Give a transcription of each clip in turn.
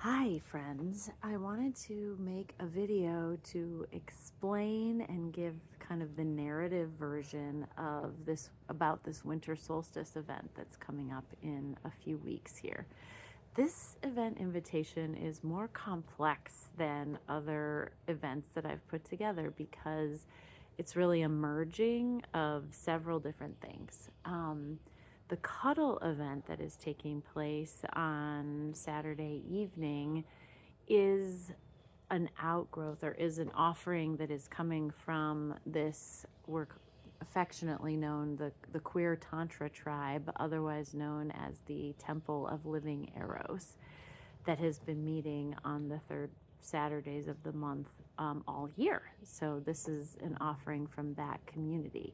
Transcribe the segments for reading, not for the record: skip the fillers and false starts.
Hi friends, I wanted to make a video to explain and give kind of the narrative version of this about this winter solstice event that's coming up in a few weeks here. This event invitation is more complex than other events that I've put together because it's really a merging of several different things. The cuddle event that is taking place on Saturday evening is an outgrowth or is an offering that is coming from this work affectionately known the queer tantra tribe, otherwise known as the Temple of Living Eros, that has been meeting on the third Saturdays of the month all year. So this is an offering from that community.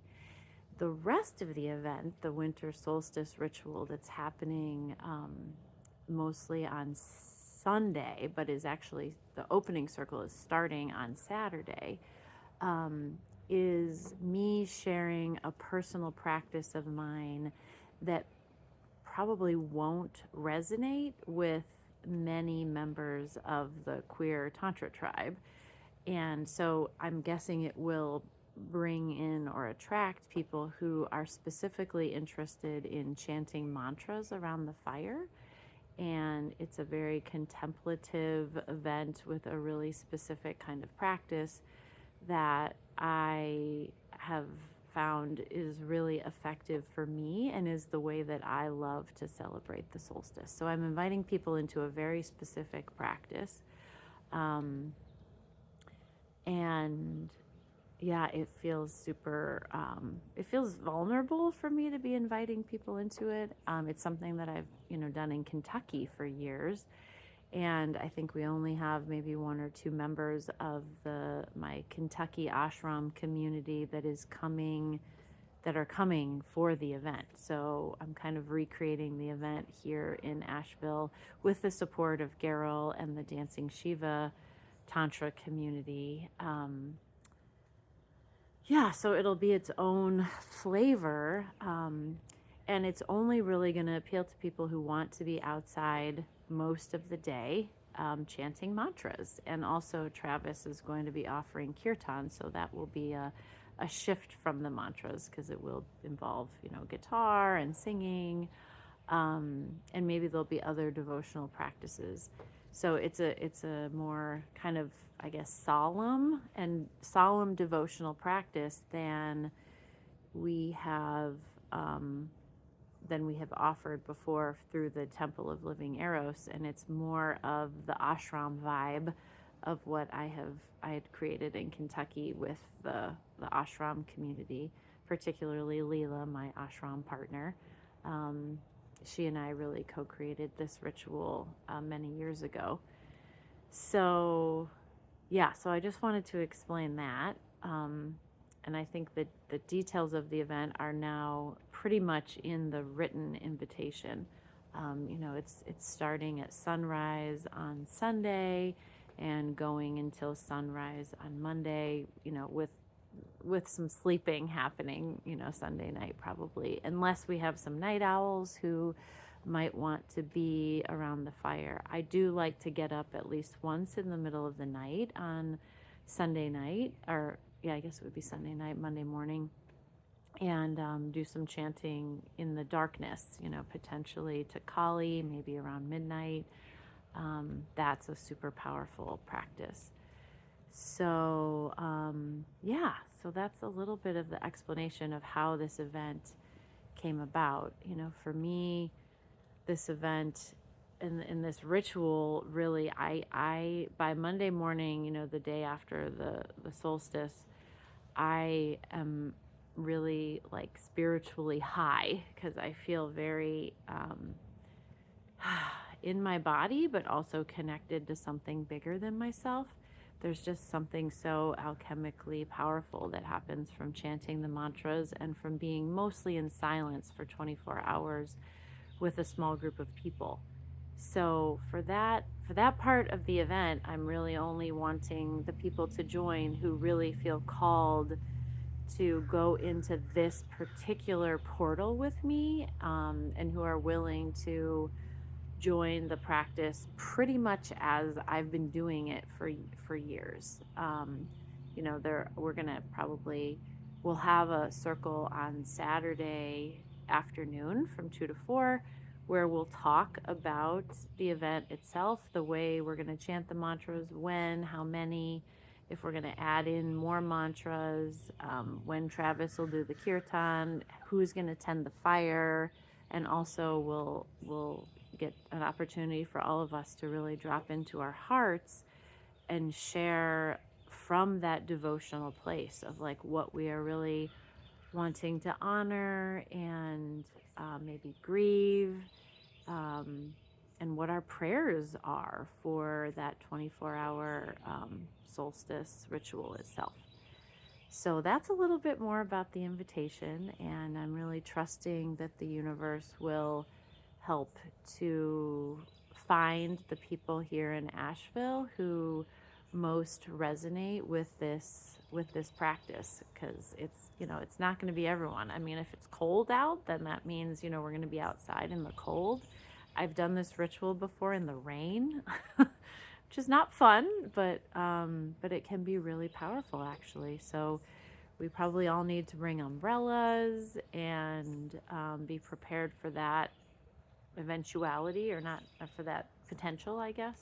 The rest of the event, the Winter Solstice Ritual, that's happening mostly on Sunday, but is actually the opening circle is starting on Saturday, is me sharing a personal practice of mine that probably won't resonate with many members of the queer Tantra tribe. And so I'm guessing it will bring in or attract people who are specifically interested in chanting mantras around the fire. And it's a very contemplative event with a really specific kind of practice that I have found is really effective for me and is the way that I love to celebrate the solstice. So I'm inviting people into a very specific practice. And yeah, it feels super, it feels vulnerable for me to be inviting people into it. It's something that I've, done in Kentucky for years. And I think we only have maybe one or two members of my Kentucky ashram community that are coming for the event. So I'm kind of recreating the event here in Asheville with the support of Gerald and the Dancing Shiva Tantra community. So it'll be its own flavor. And it's only really going to appeal to people who want to be outside most of the day chanting mantras. And also, Travis is going to be offering kirtan, so that will be a shift from the mantras because it will involve, guitar and singing. And maybe there'll be other devotional practices. So it's a more kind of, I guess, solemn devotional practice we have than we have offered before through the Temple of Living Eros, and it's more of the ashram vibe of what I had created in Kentucky with the ashram community, particularly Leela, my ashram partner. She and I really co-created this ritual many years ago. So I just wanted to explain that. And I think that the details of the event are now pretty much in the written invitation. It's starting at sunrise on Sunday and going until sunrise on Monday, with some sleeping happening, Sunday night probably, unless we have some night owls who might want to be around the fire. I do like to get up at least once in the middle of the night on Sunday night, or I guess it would be Sunday night, Monday morning, and do some chanting in the darkness, potentially to Kali, maybe around midnight. That's a super powerful practice. So, so that's a little bit of the explanation of how this event came about. For me, this event in this ritual, really, I by Monday morning, the day after the solstice, I am really like spiritually high because I feel very in my body, but also connected to something bigger than myself. There's just something so alchemically powerful that happens from chanting the mantras and from being mostly in silence for 24 hours with a small group of people. So for that part of the event, I'm really only wanting the people to join who really feel called to go into this particular portal with me, and who are willing to join the practice pretty much as I've been doing it for years. You know, we're gonna probably we'll have a circle on Saturday afternoon from 2 to 4, where we'll talk about the event itself, the way we're gonna chant the mantras, when, how many, if we're gonna add in more mantras, when Travis will do the kirtan, who's gonna tend the fire, and also we'll get an opportunity for all of us to really drop into our hearts and share from that devotional place of like what we are really wanting to honor and maybe grieve, and what our prayers are for that 24-hour solstice ritual itself. So that's a little bit more about the invitation, and I'm really trusting that the universe will help to find the people here in Asheville who most resonate with this practice, because it's not going to be everyone. I mean, if it's cold out, then that means we're going to be outside in the cold. I've done this ritual before in the rain, which is not fun, but it can be really powerful actually. So we probably all need to bring umbrellas and be prepared for that eventuality, or not, for that potential, I guess.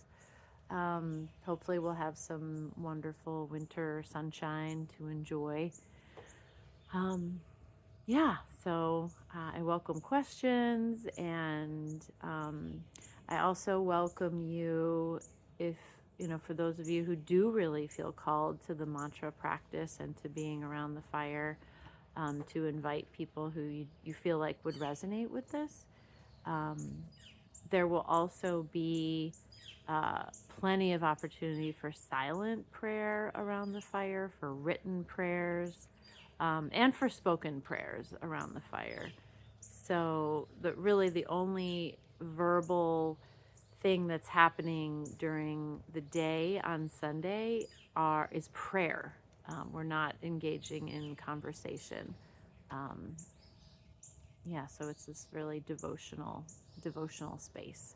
Hopefully we'll have some wonderful winter sunshine to enjoy. Yeah, so I welcome questions, and I also welcome you, if for those of you who do really feel called to the mantra practice and to being around the fire, to invite people who you feel like would resonate with this. There will also be plenty of opportunity for silent prayer around the fire, for written prayers, and for spoken prayers around the fire. So really the only verbal thing that's happening during the day on Sunday is prayer. We're not engaging in conversation. Yeah, so it's this really devotional space.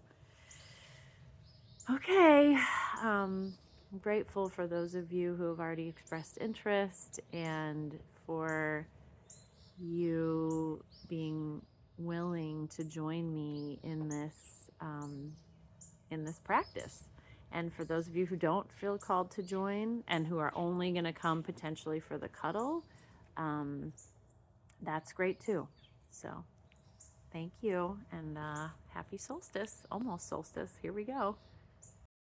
Okay, I'm grateful for those of you who have already expressed interest, and for you being willing to join me in this practice. And for those of you who don't feel called to join and who are only going to come potentially for the cuddle, that's great too. So thank you, and happy solstice, almost solstice. Here we go.